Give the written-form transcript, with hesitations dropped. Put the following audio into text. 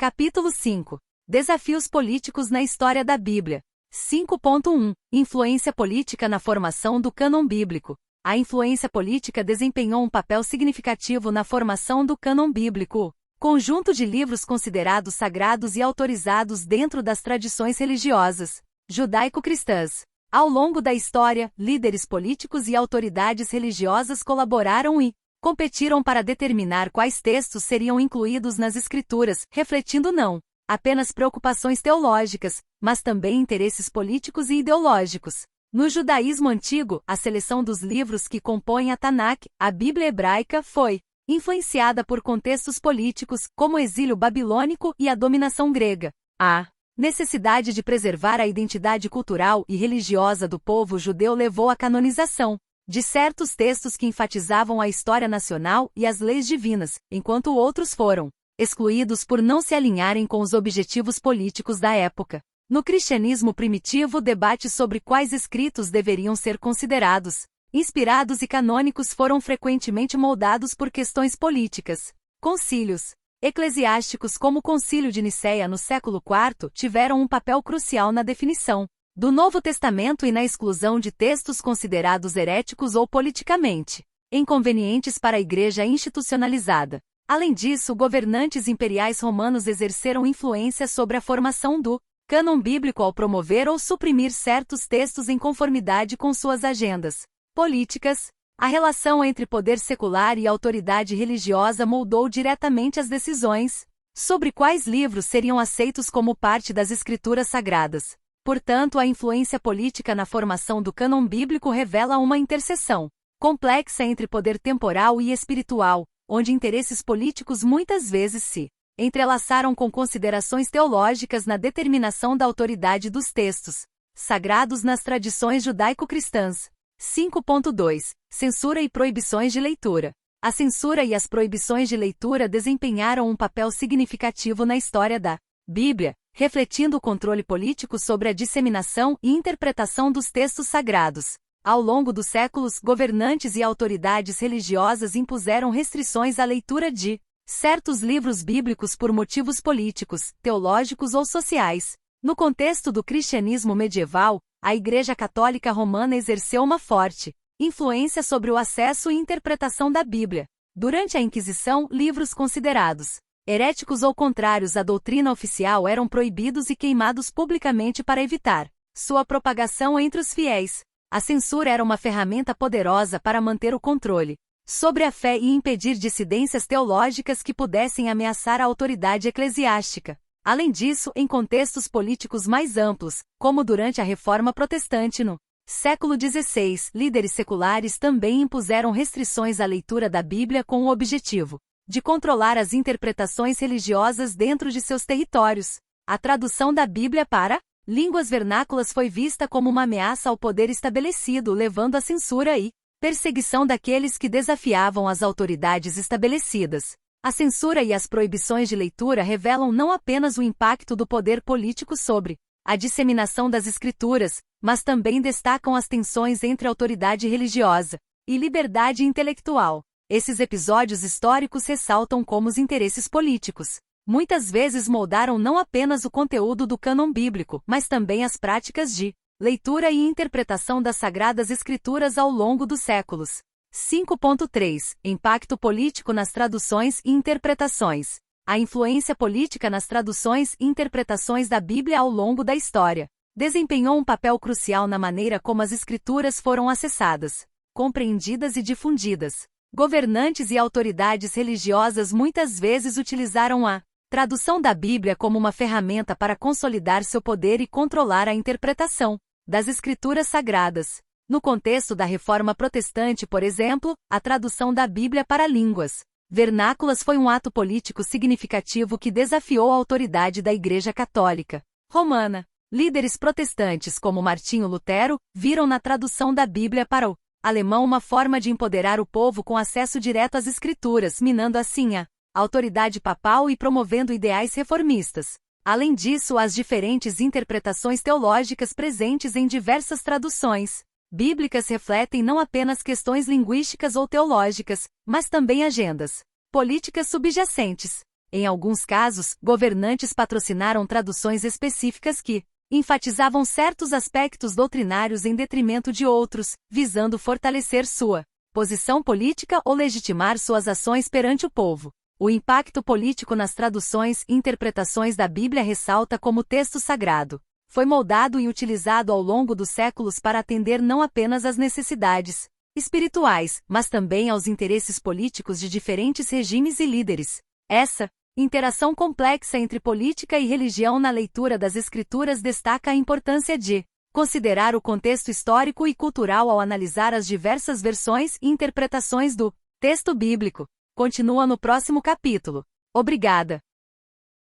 Capítulo 5. Desafios políticos na história da Bíblia. 5.1. Influência política na formação do cânon bíblico. A influência política desempenhou um papel significativo na formação do cânon bíblico, conjunto de livros considerados sagrados e autorizados dentro das tradições religiosas judaico-cristãs. Ao longo da história, líderes políticos e autoridades religiosas colaboraram e competiram para determinar quais textos seriam incluídos nas Escrituras, refletindo não apenas preocupações teológicas, mas também interesses políticos e ideológicos. No judaísmo antigo, a seleção dos livros que compõem a Tanakh, a Bíblia hebraica, foi influenciada por contextos políticos, como o exílio babilônico e a dominação grega. A necessidade de preservar a identidade cultural e religiosa do povo judeu levou à canonização de certos textos que enfatizavam a história nacional e as leis divinas, enquanto outros foram excluídos por não se alinharem com os objetivos políticos da época. No cristianismo primitivo, debates sobre quais escritos deveriam ser considerados inspirados e canônicos foram frequentemente moldados por questões políticas. Concílios eclesiásticos como o Concílio de Nicéia no século IV tiveram um papel crucial na definição do Novo Testamento e na exclusão de textos considerados heréticos ou politicamente inconvenientes para a Igreja institucionalizada. Além disso, governantes imperiais romanos exerceram influência sobre a formação do cânon bíblico ao promover ou suprimir certos textos em conformidade com suas agendas políticas. A relação entre poder secular e autoridade religiosa moldou diretamente as decisões sobre quais livros seriam aceitos como parte das Escrituras Sagradas. Portanto, a influência política na formação do cânon bíblico revela uma interseção complexa entre poder temporal e espiritual, onde interesses políticos muitas vezes se entrelaçaram com considerações teológicas na determinação da autoridade dos textos sagrados nas tradições judaico-cristãs. 5.2. Censura e proibições de leitura. A censura e as proibições de leitura desempenharam um papel significativo na história da Bíblia, refletindo o controle político sobre a disseminação e interpretação dos textos sagrados. Ao longo dos séculos, governantes e autoridades religiosas impuseram restrições à leitura de certos livros bíblicos por motivos políticos, teológicos ou sociais. No contexto do cristianismo medieval, a Igreja Católica Romana exerceu uma forte influência sobre o acesso e interpretação da Bíblia. Durante a Inquisição, livros considerados heréticos ou contrários à doutrina oficial eram proibidos e queimados publicamente para evitar sua propagação entre os fiéis. A censura era uma ferramenta poderosa para manter o controle sobre a fé e impedir dissidências teológicas que pudessem ameaçar a autoridade eclesiástica. Além disso, em contextos políticos mais amplos, como durante a Reforma Protestante no século XVI, líderes seculares também impuseram restrições à leitura da Bíblia com o objetivo de controlar as interpretações religiosas dentro de seus territórios. A tradução da Bíblia para línguas vernáculas foi vista como uma ameaça ao poder estabelecido, levando à censura e perseguição daqueles que desafiavam as autoridades estabelecidas. A censura e as proibições de leitura revelam não apenas o impacto do poder político sobre a disseminação das Escrituras, mas também destacam as tensões entre autoridade religiosa e liberdade intelectual. Esses episódios históricos ressaltam como os interesses políticos muitas vezes moldaram não apenas o conteúdo do cânon bíblico, mas também as práticas de leitura e interpretação das Sagradas Escrituras ao longo dos séculos. 5.3. Impacto político nas traduções e interpretações. A influência política nas traduções e interpretações da Bíblia ao longo da história desempenhou um papel crucial na maneira como as Escrituras foram acessadas, compreendidas e difundidas. Governantes e autoridades religiosas muitas vezes utilizaram a tradução da Bíblia como uma ferramenta para consolidar seu poder e controlar a interpretação das Escrituras Sagradas. No contexto da Reforma Protestante, por exemplo, a tradução da Bíblia para línguas vernáculas foi um ato político significativo que desafiou a autoridade da Igreja Católica Romana. Líderes protestantes como Martinho Lutero viram na tradução da Bíblia para o alemão uma forma de empoderar o povo com acesso direto às Escrituras, minando assim a autoridade papal e promovendo ideais reformistas. Além disso, as diferentes interpretações teológicas presentes em diversas traduções bíblicas refletem não apenas questões linguísticas ou teológicas, mas também agendas políticas subjacentes. Em alguns casos, governantes patrocinaram traduções específicas que enfatizavam certos aspectos doutrinários em detrimento de outros, visando fortalecer sua posição política ou legitimar suas ações perante o povo. O impacto político nas traduções e interpretações da Bíblia ressalta como o texto sagrado foi moldado e utilizado ao longo dos séculos para atender não apenas às necessidades espirituais, mas também aos interesses políticos de diferentes regimes e líderes. Essa interação complexa entre política e religião na leitura das Escrituras destaca a importância de considerar o contexto histórico e cultural ao analisar as diversas versões e interpretações do texto bíblico. Continua no próximo capítulo. Obrigada.